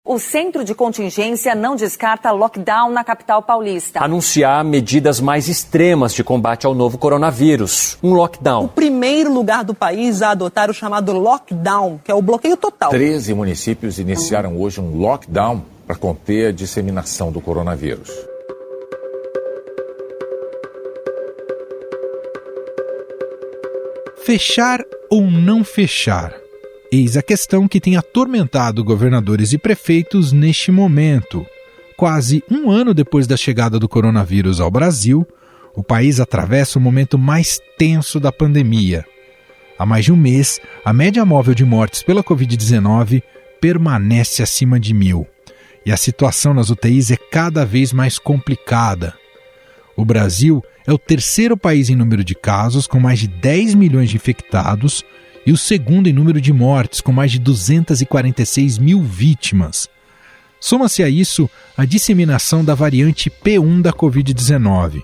O Centro de Contingência não descarta lockdown na capital paulista. Anunciar medidas mais extremas de combate ao novo coronavírus. Um lockdown. O primeiro lugar do país a adotar o chamado lockdown, que é o bloqueio total. 13 municípios iniciaram hoje um lockdown para conter a disseminação do coronavírus. Fechar ou não fechar? Eis a questão que tem atormentado governadores e prefeitos neste momento. Quase um ano depois da chegada do coronavírus ao Brasil, o país atravessa o momento mais tenso da pandemia. Há mais de um mês, a média móvel de mortes pela Covid-19 permanece acima de 1.000. E a situação nas UTIs é cada vez mais complicada. O Brasil é o terceiro país em número de casos, com mais de 10 milhões de infectados, e o segundo em número de mortes, com mais de 246 mil vítimas. Soma-se a isso a disseminação da variante P1 da Covid-19.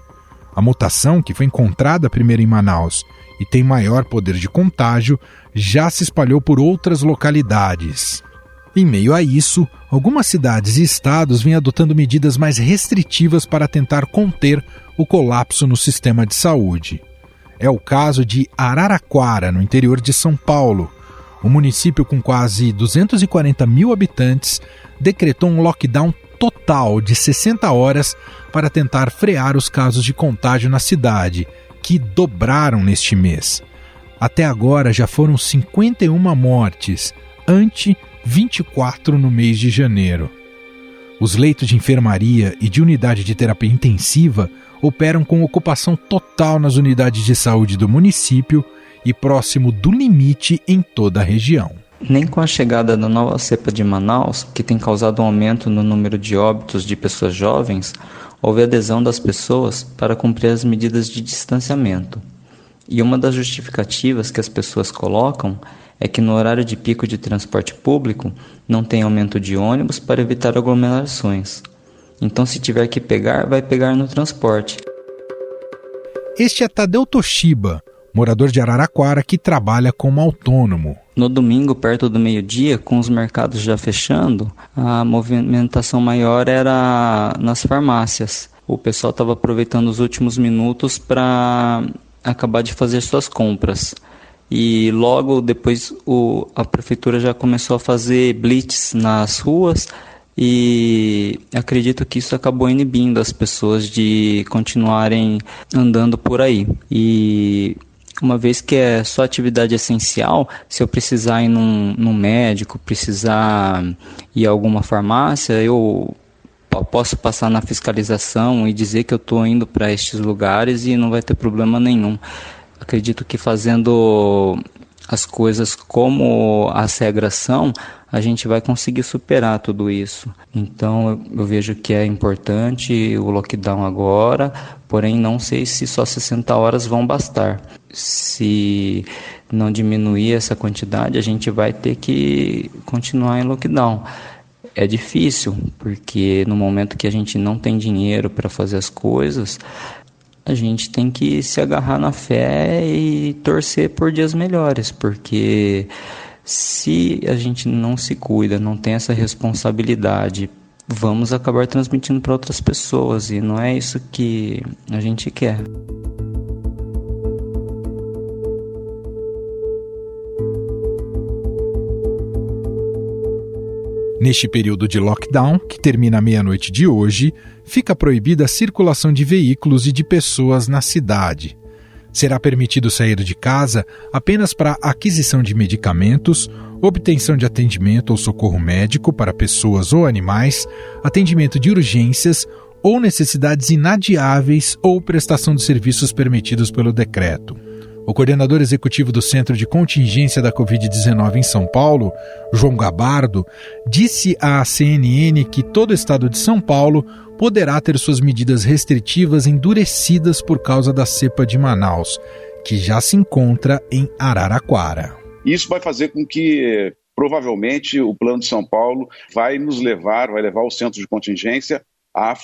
A mutação, que foi encontrada primeiro em Manaus e tem maior poder de contágio, já se espalhou por outras localidades. Em meio a isso, algumas cidades e estados vêm adotando medidas mais restritivas para tentar conter o colapso no sistema de saúde. É o caso de Araraquara, no interior de São Paulo. O município, com quase 240 mil habitantes, decretou um lockdown total de 60 horas para tentar frear os casos de contágio na cidade, que dobraram neste mês. Até agora já foram 51 mortes, ante 24 no mês de janeiro. Os leitos de enfermaria e de unidade de terapia intensiva operam com ocupação total nas unidades de saúde do município e próximo do limite em toda a região. Nem com a chegada da nova cepa de Manaus, que tem causado um aumento no número de óbitos de pessoas jovens, houve adesão das pessoas para cumprir as medidas de distanciamento. E uma das justificativas que as pessoas colocam é que no horário de pico de transporte público não tem aumento de ônibus para evitar aglomerações. Então, se tiver que pegar, vai pegar no transporte. Este é Tadeu Toshiba, morador de Araraquara que trabalha como autônomo. No domingo, perto do meio-dia, com os mercados já fechando, a movimentação maior era nas farmácias. O pessoal estava aproveitando os últimos minutos para acabar de fazer suas compras. E logo depois a prefeitura já começou a fazer blitz nas ruas, e acredito que isso acabou inibindo as pessoas de continuarem andando por aí. E uma vez que é só atividade essencial, se eu precisar ir num médico, precisar ir a alguma farmácia, eu posso passar na fiscalização e dizer que eu estou indo para estes lugares e não vai ter problema nenhum. Acredito que fazendo as coisas como as regras são, a gente vai conseguir superar tudo isso. Então eu vejo que é importante o lockdown agora, porém não sei se só 60 horas vão bastar. Se não diminuir essa quantidade, a gente vai ter que continuar em lockdown. É difícil, porque no momento que a gente não tem dinheiro para fazer as coisas, a gente tem que se agarrar na fé e torcer por dias melhores, porque se a gente não se cuida, não tem essa responsabilidade, vamos acabar transmitindo para outras pessoas, e não é isso que a gente quer. Neste período de lockdown, que termina à meia-noite de hoje, fica proibida a circulação de veículos e de pessoas na cidade. Será permitido sair de casa apenas para aquisição de medicamentos, obtenção de atendimento ou socorro médico para pessoas ou animais, atendimento de urgências ou necessidades inadiáveis ou prestação de serviços permitidos pelo decreto. O coordenador executivo do Centro de Contingência da Covid-19 em São Paulo, João Gabardo, disse à CNN que todo o estado de São Paulo poderá ter suas medidas restritivas endurecidas por causa da cepa de Manaus, que já se encontra em Araraquara. Isso vai fazer com que, provavelmente, o Plano de São Paulo vai levar o Centro de Contingência a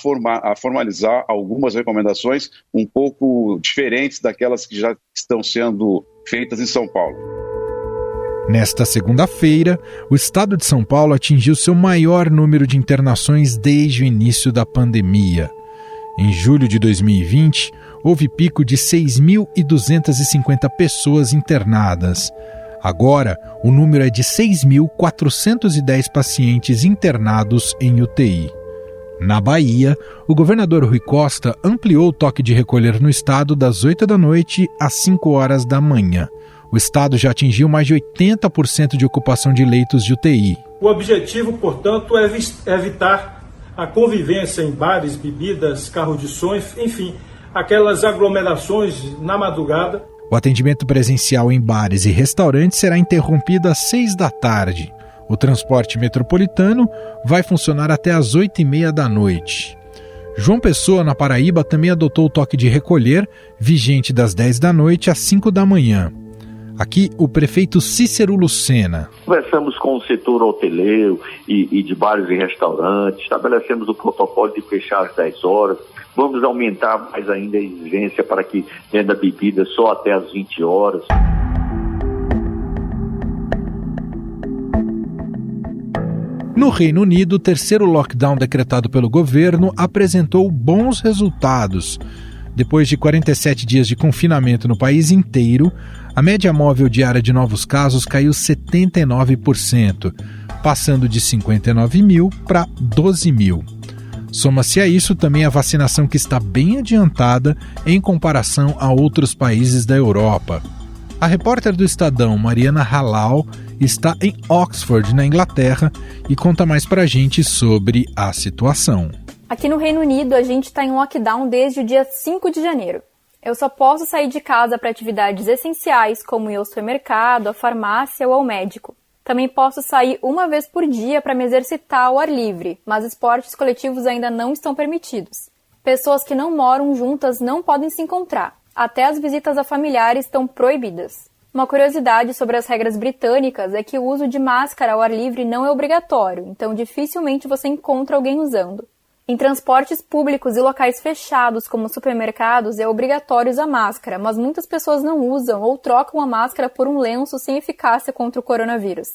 formalizar algumas recomendações um pouco diferentes daquelas que já estão sendo feitas em São Paulo. Nesta segunda-feira, o estado de São Paulo atingiu seu maior número de internações desde o início da pandemia. Em julho de 2020, houve pico de 6.250 pessoas internadas. Agora, o número é de 6.410 pacientes internados em UTI. Na Bahia, o governador Rui Costa ampliou o toque de recolher no estado das 8 da noite às 5 horas da manhã. O estado já atingiu mais de 80% de ocupação de leitos de UTI. O objetivo, portanto, é evitar a convivência em bares, bebidas, carro de som, enfim, aquelas aglomerações na madrugada. O atendimento presencial em bares e restaurantes será interrompido às 6 da tarde. O transporte metropolitano vai funcionar até às 8h30 da noite. João Pessoa, na Paraíba, também adotou o toque de recolher, vigente das 10 da noite às 5 da manhã. Aqui, o prefeito Cícero Lucena. Conversamos com o setor hoteleiro e de bares e restaurantes, estabelecemos o protocolo de fechar às 10 horas, vamos aumentar mais ainda a exigência para que venda bebida só até às 20 horas. No Reino Unido, o terceiro lockdown decretado pelo governo apresentou bons resultados. Depois de 47 dias de confinamento no país inteiro, a média móvel diária de novos casos caiu 79%, passando de 59 mil para 12 mil. Soma-se a isso também a vacinação que está bem adiantada em comparação a outros países da Europa. A repórter do Estadão, Mariana Halal, está em Oxford, na Inglaterra, e conta mais pra gente sobre a situação. Aqui no Reino Unido, a gente está em lockdown desde o dia 5 de janeiro. Eu só posso sair de casa para atividades essenciais, como ir ao supermercado, à farmácia ou ao médico. Também posso sair uma vez por dia para me exercitar ao ar livre, mas esportes coletivos ainda não estão permitidos. Pessoas que não moram juntas não podem se encontrar. Até as visitas a familiares estão proibidas. Uma curiosidade sobre as regras britânicas é que o uso de máscara ao ar livre não é obrigatório, então dificilmente você encontra alguém usando. Em transportes públicos e locais fechados, como supermercados, é obrigatório usar máscara, mas muitas pessoas não usam ou trocam a máscara por um lenço sem eficácia contra o coronavírus.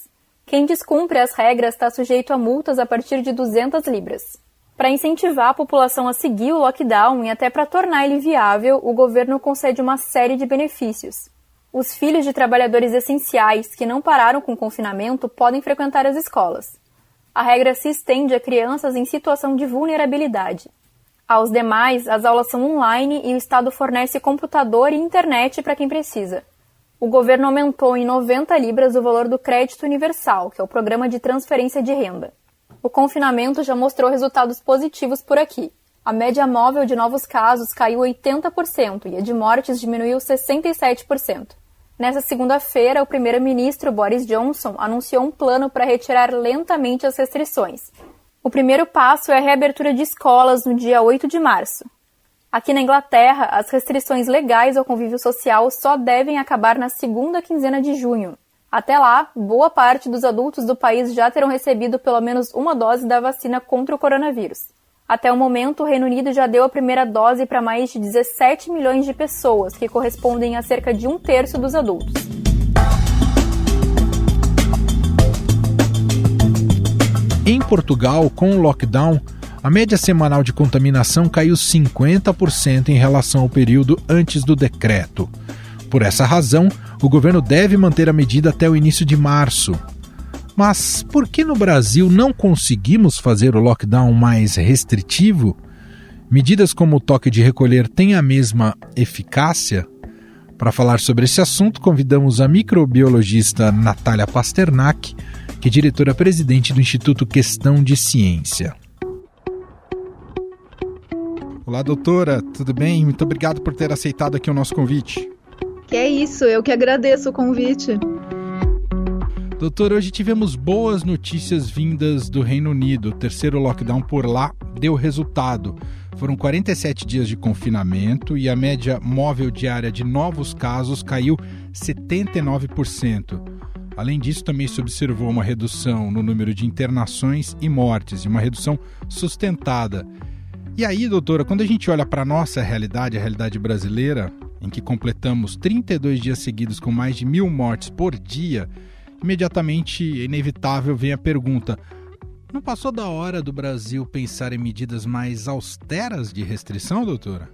Quem descumpre as regras está sujeito a multas a partir de 200 libras. Para incentivar a população a seguir o lockdown e até para tornar ele viável, o governo concede uma série de benefícios. Os filhos de trabalhadores essenciais que não pararam com o confinamento podem frequentar as escolas. A regra se estende a crianças em situação de vulnerabilidade. Aos demais, as aulas são online e o Estado fornece computador e internet para quem precisa. O governo aumentou em 90 libras o valor do crédito universal, que é o programa de transferência de renda. O confinamento já mostrou resultados positivos por aqui. A média móvel de novos casos caiu 80% e a de mortes diminuiu 67%. Nessa segunda-feira, o primeiro-ministro Boris Johnson anunciou um plano para retirar lentamente as restrições. O primeiro passo é a reabertura de escolas no dia 8 de março. Aqui na Inglaterra, as restrições legais ao convívio social só devem acabar na segunda quinzena de junho. Até lá, boa parte dos adultos do país já terão recebido pelo menos uma dose da vacina contra o coronavírus. Até o momento, o Reino Unido já deu a primeira dose para mais de 17 milhões de pessoas, que correspondem a cerca de 1/3 dos adultos. Em Portugal, com o lockdown, a média semanal de contaminação caiu 50% em relação ao período antes do decreto. Por essa razão, o governo deve manter a medida até o início de março. Mas por que no Brasil não conseguimos fazer o lockdown mais restritivo? Medidas como o toque de recolher têm a mesma eficácia? Para falar sobre esse assunto, convidamos a microbiologista Natália Pasternak, que é diretora-presidente do Instituto Questão de Ciência. Olá, doutora, tudo bem? Muito obrigado por ter aceitado aqui o nosso convite. Que é isso, eu que agradeço o convite. Doutor, hoje tivemos boas notícias vindas do Reino Unido. O terceiro lockdown por lá deu resultado. Foram 47 dias de confinamento e a média móvel diária de novos casos caiu 79%. Além disso, também se observou uma redução no número de internações e mortes, e uma redução sustentada. E aí, doutora, quando a gente olha para a nossa realidade, a realidade brasileira, em que completamos 32 dias seguidos com mais de 1.000 mortes por dia, imediatamente, inevitável, vem a pergunta: não passou da hora do Brasil pensar em medidas mais austeras de restrição, doutora?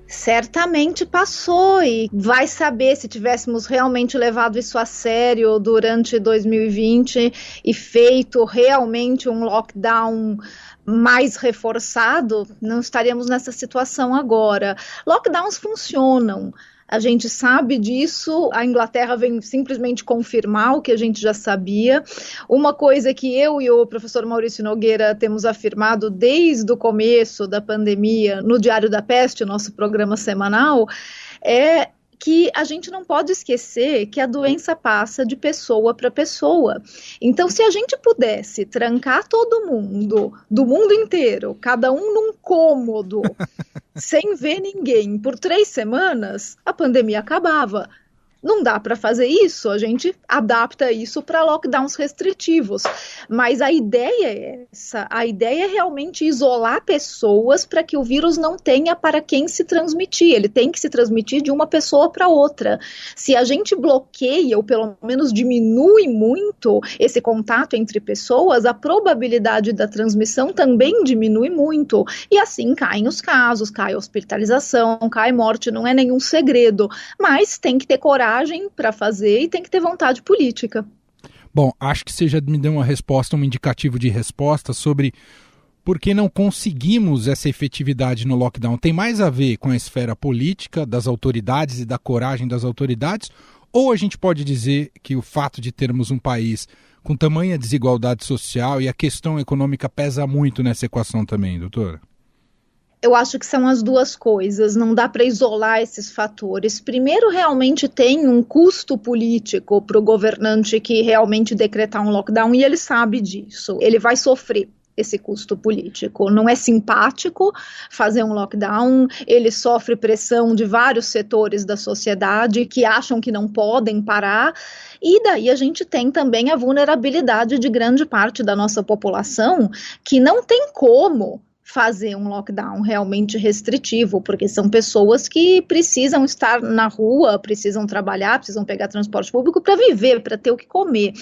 Certamente passou, e vai saber se tivéssemos realmente levado isso a sério durante 2020 e feito realmente um lockdown mais reforçado, não estaríamos nessa situação agora. Lockdowns funcionam. A gente sabe disso, a Inglaterra vem simplesmente confirmar o que a gente já sabia. Uma coisa que eu e o professor Maurício Nogueira temos afirmado desde o começo da pandemia, no Diário da Peste, nosso programa semanal, é que a gente não pode esquecer que a doença passa de pessoa para pessoa. Então, se a gente pudesse trancar todo mundo, do mundo inteiro, cada um num cômodo, sem ver ninguém, por 3 semanas, a pandemia acabava. Não dá para fazer isso, a gente adapta isso para lockdowns restritivos, mas a ideia é essa, a ideia é realmente isolar pessoas para que o vírus não tenha para quem se transmitir, ele tem que se transmitir de uma pessoa para outra. Se a gente bloqueia ou pelo menos diminui muito esse contato entre pessoas, a probabilidade da transmissão também diminui muito, e assim caem os casos, cai a hospitalização, cai morte, não é nenhum segredo, mas tem que ter coragem para fazer e tem que ter vontade política. Bom, acho que você já me deu uma resposta, um indicativo de resposta sobre por que não conseguimos essa efetividade no lockdown. Tem mais a ver com a esfera política das autoridades e da coragem das autoridades, ou a gente pode dizer que o fato de termos um país com tamanha desigualdade social e a questão econômica pesa muito nessa equação também, doutora? Eu acho que são as duas coisas, não dá para isolar esses fatores. Primeiro, realmente tem um custo político para o governante que realmente decretar um lockdown, e ele sabe disso, ele vai sofrer esse custo político. Não é simpático fazer um lockdown, ele sofre pressão de vários setores da sociedade que acham que não podem parar, e daí a gente tem também a vulnerabilidade de grande parte da nossa população que não tem como fazer um lockdown realmente restritivo, porque são pessoas que precisam estar na rua, precisam trabalhar, precisam pegar transporte público para viver, para ter o que comer.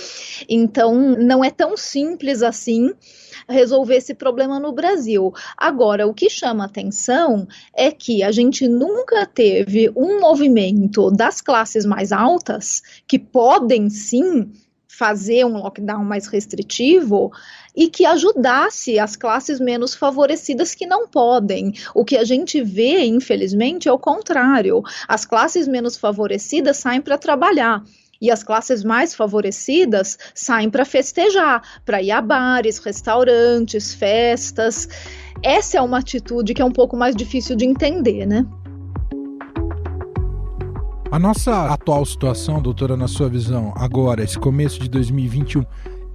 Então, não é tão simples assim resolver esse problema no Brasil. Agora, o que chama atenção é que a gente nunca teve um movimento das classes mais altas, que podem sim fazer um lockdown mais restritivo, e que ajudasse as classes menos favorecidas que não podem. O que a gente vê, infelizmente, é o contrário. As classes menos favorecidas saem para trabalhar, e as classes mais favorecidas saem para festejar, para ir a bares, restaurantes, festas. Essa é uma atitude que é um pouco mais difícil de entender, né? A nossa atual situação, doutora, na sua visão, agora, esse começo de 2021,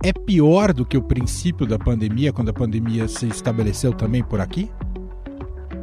é pior do que o princípio da pandemia, quando a pandemia se estabeleceu também por aqui?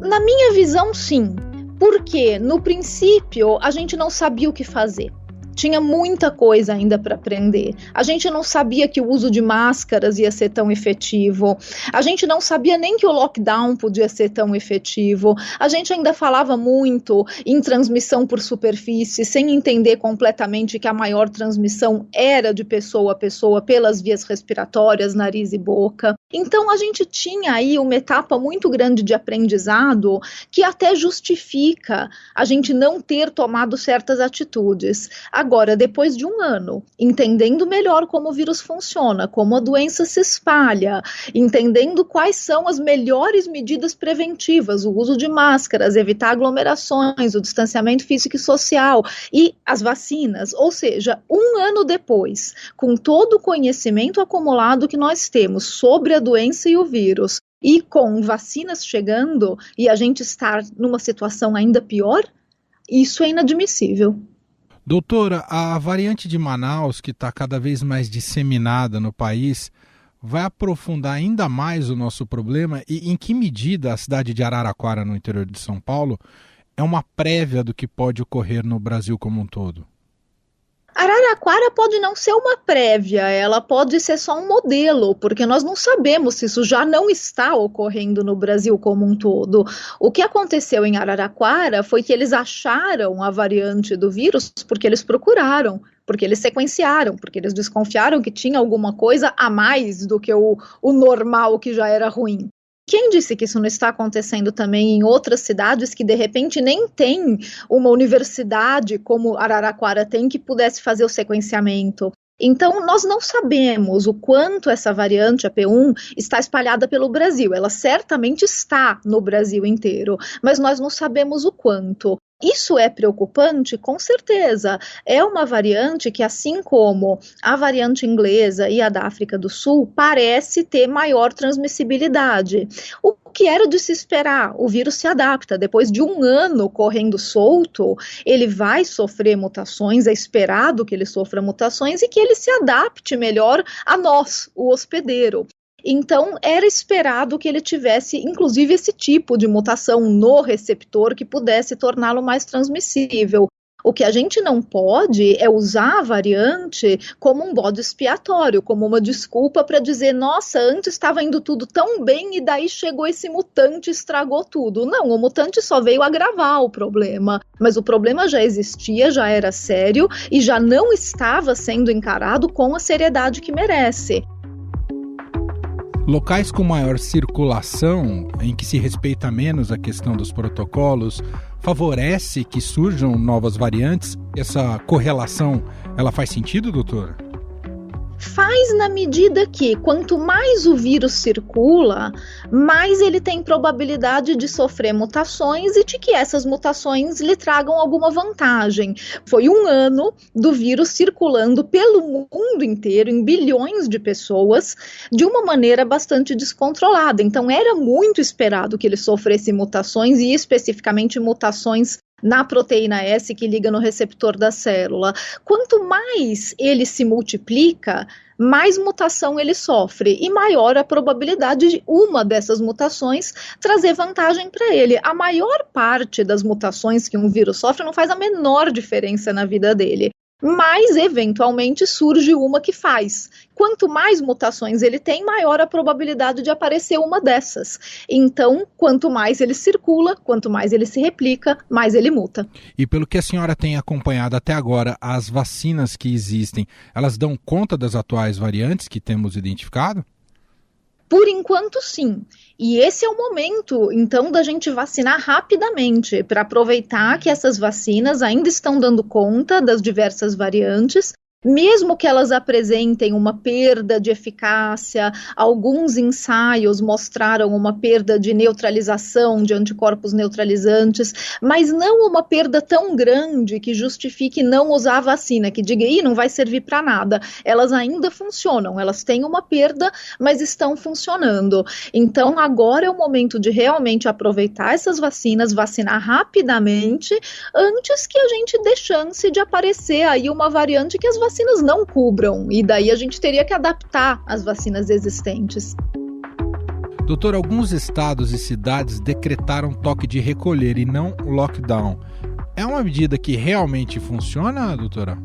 Na minha visão, sim. Porque, no princípio, a gente não sabia o que fazer. Tinha muita coisa ainda para aprender. A gente não sabia que o uso de máscaras ia ser tão efetivo. A gente não sabia nem que o lockdown podia ser tão efetivo. A gente ainda falava muito em transmissão por superfície, sem entender completamente que a maior transmissão era de pessoa a pessoa pelas vias respiratórias, nariz e boca. Então, a gente tinha aí uma etapa muito grande de aprendizado que até justifica a gente não ter tomado certas atitudes. Agora, depois de um ano, entendendo melhor como o vírus funciona, como a doença se espalha, entendendo quais são as melhores medidas preventivas, o uso de máscaras, evitar aglomerações, o distanciamento físico e social e as vacinas, ou seja, um ano depois, com todo o conhecimento acumulado que nós temos sobre a doença e o vírus, e com vacinas chegando e a gente estar numa situação ainda pior, isso é inadmissível. Doutora, a variante de Manaus, que está cada vez mais disseminada no país, vai aprofundar ainda mais o nosso problema? E em que medida a cidade de Araraquara, no interior de São Paulo, é uma prévia do que pode ocorrer no Brasil como um todo? Araraquara pode não ser uma prévia, ela pode ser só um modelo, porque nós não sabemos se isso já não está ocorrendo no Brasil como um todo. O que aconteceu em Araraquara foi que eles acharam a variante do vírus porque eles procuraram, porque eles sequenciaram, porque eles desconfiaram que tinha alguma coisa a mais do que o normal, que já era ruim. Quem disse que isso não está acontecendo também em outras cidades que de repente nem tem uma universidade como Araraquara tem que pudesse fazer o sequenciamento? Então, nós não sabemos o quanto essa variante, a P1, está espalhada pelo Brasil. Ela certamente está no Brasil inteiro, mas nós não sabemos o quanto. Isso é preocupante? Com certeza. É uma variante que, assim como a variante inglesa e a da África do Sul, parece ter maior transmissibilidade. O que era de se esperar? O vírus se adapta. Depois de um ano correndo solto, ele vai sofrer mutações, é esperado que ele sofra mutações e que ele se adapte melhor a nós, o hospedeiro. Então, era esperado que ele tivesse, inclusive, esse tipo de mutação no receptor que pudesse torná-lo mais transmissível. O que a gente não pode é usar a variante como um bode expiatório, como uma desculpa para dizer, nossa, antes estava indo tudo tão bem e daí chegou esse mutante e estragou tudo. Não, o mutante só veio agravar o problema, mas o problema já existia, já era sério e já não estava sendo encarado com a seriedade que merece. Locais com maior circulação, em que se respeita menos a questão dos protocolos, favorece que surjam novas variantes? Essa correlação, ela faz sentido, doutora? Faz na medida que, quanto mais o vírus circula, mais ele tem probabilidade de sofrer mutações e de que essas mutações lhe tragam alguma vantagem. Foi um ano do vírus circulando pelo mundo inteiro, em bilhões de pessoas, de uma maneira bastante descontrolada. Então, era muito esperado que ele sofresse mutações e, especificamente, mutações na proteína S que liga no receptor da célula. Quanto mais ele se multiplica, mais mutação ele sofre e maior a probabilidade de uma dessas mutações trazer vantagem para ele. A maior parte das mutações que um vírus sofre não faz a menor diferença na vida dele. Mas, eventualmente, surge uma que faz. Quanto mais mutações ele tem, maior a probabilidade de aparecer uma dessas. Então, quanto mais ele circula, quanto mais ele se replica, mais ele muta. E pelo que a senhora tem acompanhado até agora, as vacinas que existem, elas dão conta das atuais variantes que temos identificado? Por enquanto, sim. E esse é o momento, então, da gente vacinar rapidamente, para aproveitar que essas vacinas ainda estão dando conta das diversas variantes, mesmo que elas apresentem uma perda de eficácia. Alguns ensaios mostraram uma perda de neutralização, de anticorpos neutralizantes, mas não uma perda tão grande que justifique não usar a vacina, que diga, não vai servir para nada. Elas ainda funcionam, elas têm uma perda, mas estão funcionando. Então, agora é o momento de realmente aproveitar essas vacinas, vacinar rapidamente, antes que a gente dê chance de aparecer aí uma variante que as vacinas não cubram, e daí a gente teria que adaptar as vacinas existentes. Doutor, alguns estados e cidades decretaram toque de recolher e não lockdown. É uma medida que realmente funciona, doutora?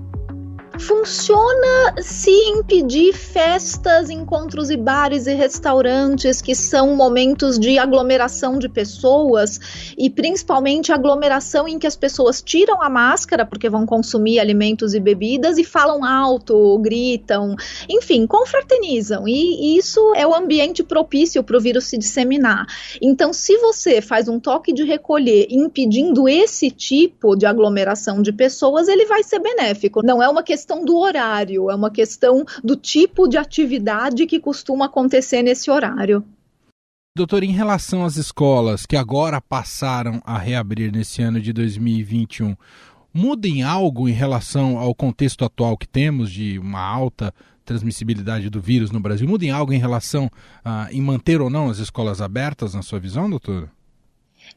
Funciona se impedir festas, encontros e bares e restaurantes, que são momentos de aglomeração de pessoas, e principalmente aglomeração em que as pessoas tiram a máscara porque vão consumir alimentos e bebidas e falam alto, gritam, enfim, confraternizam, e isso é o ambiente propício para o vírus se disseminar. Então, se você faz um toque de recolher impedindo esse tipo de aglomeração de pessoas, ele vai ser benéfico. Não é uma questão do horário, é uma questão do tipo de atividade que costuma acontecer nesse horário. Doutor, em relação às escolas que agora passaram a reabrir nesse ano de 2021, muda em algo em relação ao contexto atual que temos de uma alta transmissibilidade do vírus no Brasil? Muda em algo em relação em manter ou não as escolas abertas, na sua visão, doutor?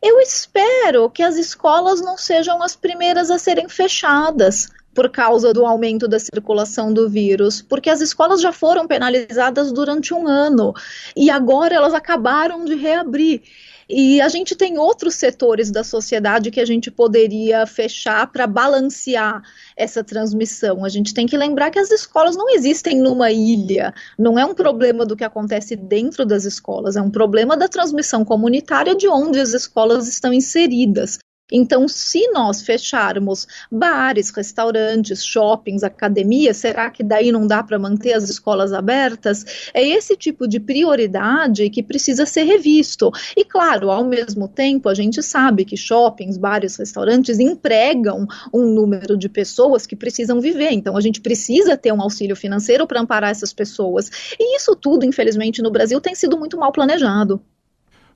Eu espero que as escolas não sejam as primeiras a serem fechadas por causa do aumento da circulação do vírus, porque as escolas já foram penalizadas durante um ano e agora elas acabaram de reabrir. E a gente tem outros setores da sociedade que a gente poderia fechar para balancear essa transmissão. A gente tem que lembrar que as escolas não existem numa ilha, não é um problema do que acontece dentro das escolas, é um problema da transmissão comunitária de onde as escolas estão inseridas. Então, se nós fecharmos bares, restaurantes, shoppings, academias, será que daí não dá para manter as escolas abertas? É esse tipo de prioridade que precisa ser revisto. E, claro, ao mesmo tempo, a gente sabe que shoppings, bares, restaurantes empregam um número de pessoas que precisam viver. Então, a gente precisa ter um auxílio financeiro para amparar essas pessoas. E isso tudo, infelizmente, no Brasil tem sido muito mal planejado.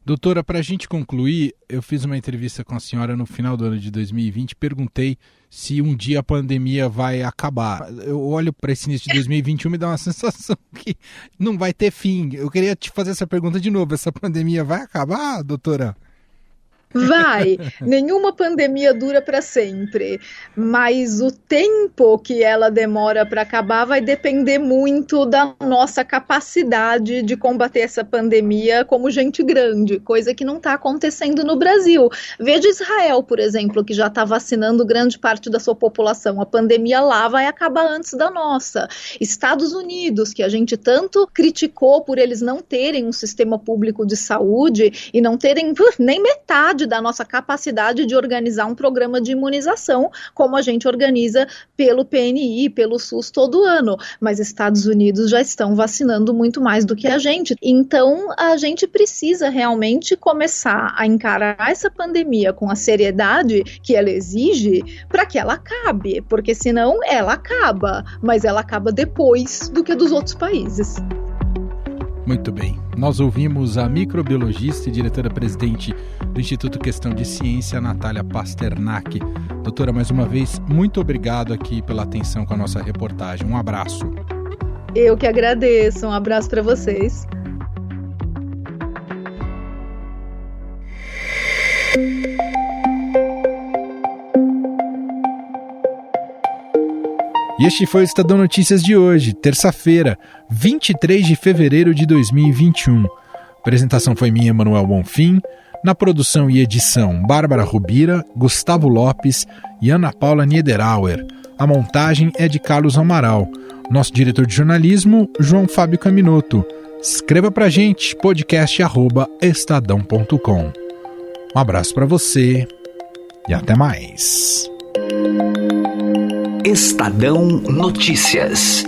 Doutora, para a gente concluir, eu fiz uma entrevista com a senhora no final do ano de 2020, perguntei se um dia a pandemia vai acabar. Eu olho para esse início de 2021 e me dá uma sensação que não vai ter fim. Eu queria te fazer essa pergunta de novo, essa pandemia vai acabar, doutora? Vai, nenhuma pandemia dura para sempre, mas o tempo que ela demora para acabar vai depender muito da nossa capacidade de combater essa pandemia como gente grande, coisa que não está acontecendo no Brasil. Veja Israel, por exemplo, que já está vacinando grande parte da sua população. A pandemia lá vai acabar antes da nossa. Estados Unidos, que a gente tanto criticou por eles não terem um sistema público de saúde e não terem nem metade da nossa capacidade de organizar um programa de imunização, como a gente organiza pelo PNI, pelo SUS todo ano. Mas Estados Unidos já estão vacinando muito mais do que a gente. Então, a gente precisa realmente começar a encarar essa pandemia com a seriedade que ela exige para que ela acabe, porque senão ela acaba, mas ela acaba depois do que dos outros países. Muito bem. Nós ouvimos a microbiologista e diretora-presidente do Instituto Questão de Ciência, Natália Pasternak. Doutora, mais uma vez, muito obrigado aqui pela atenção com a nossa reportagem. Um abraço. Eu que agradeço. Um abraço para vocês. E este foi o Estadão Notícias de hoje, terça-feira, 23 de fevereiro de 2021. A apresentação foi minha, Manuel Bonfim. Na produção e edição, Bárbara Rubira, Gustavo Lopes e Ana Paula Niederauer. A montagem é de Carlos Amaral. Nosso diretor de jornalismo, João Fábio Caminoto. Escreva pra gente, podcast@estadão.com. Um abraço para você e até mais. Estadão Notícias.